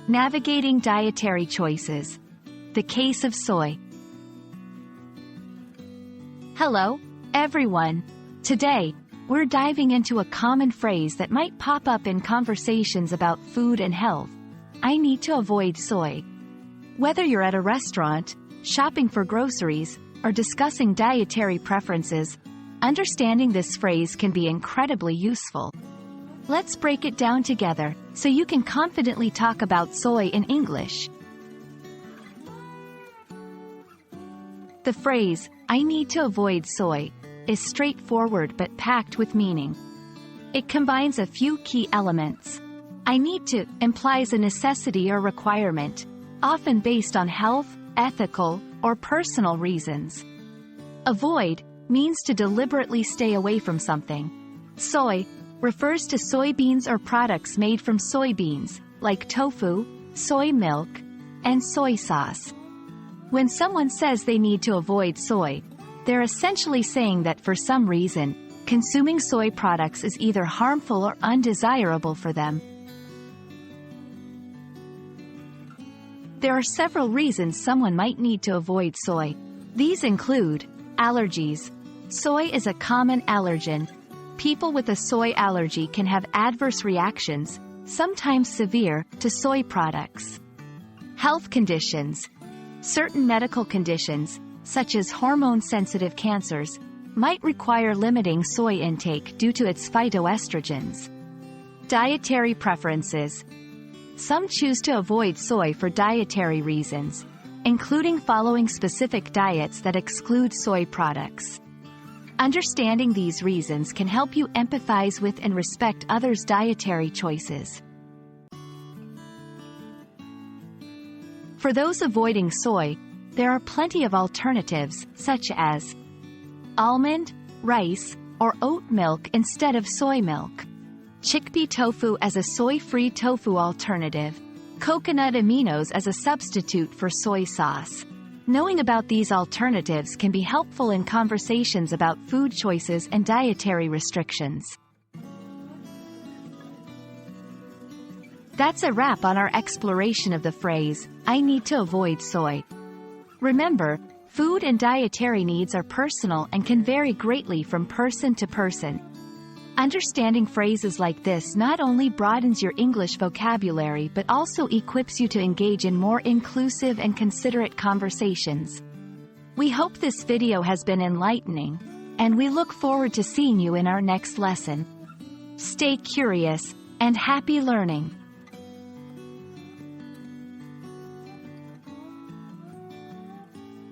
Navigating Dietary Choices. The Case of Soy. Hello, everyone. Today, we're diving into a common phrase that might pop up in conversations about food and health. I need to avoid soy. Whether you're at a restaurant, shopping for groceries, or discussing dietary preferences, understanding this phrase can be incredibly useful. Let's break it down together so you can confidently talk about soy in English. The phrase, I need to avoid soy, is straightforward but packed with meaning. It combines a few key elements. I need to implies a necessity or requirement, often based on health, ethical, or personal reasons. Avoid means to deliberately stay away from something. Soy refers to soybeans or products made from soybeans, like tofu, soy milk, and soy sauce. When someone says they need to avoid soy, they're essentially saying that for some reason, consuming soy products is either harmful or undesirable for them. There are several reasons someone might need to avoid soy. These include allergies. Soy is a common allergen. People with a soy allergy can have adverse reactions, sometimes severe, to soy products. Health conditions. Certain medical conditions, such as hormone-sensitive cancers, might require limiting soy intake due to its phytoestrogens. Dietary preferences. Some choose to avoid soy for dietary reasons, including following specific diets that exclude soy products. Understanding these reasons can help you empathize with and respect others' dietary choices. For those avoiding soy, there are plenty of alternatives, such as almond, rice, or oat milk instead of soy milk. Chickpea tofu as a soy-free tofu alternative. Coconut aminos as a substitute for soy sauce. Knowing about these alternatives can be helpful in conversations about food choices and dietary restrictions. That's a wrap on our exploration of the phrase, I need to avoid soy. Remember, food and dietary needs are personal and can vary greatly from person to person. Understanding phrases like this not only broadens your English vocabulary but also equips you to engage in more inclusive and considerate conversations. We hope this video has been enlightening, and we look forward to seeing you in our next lesson. Stay curious, and happy learning!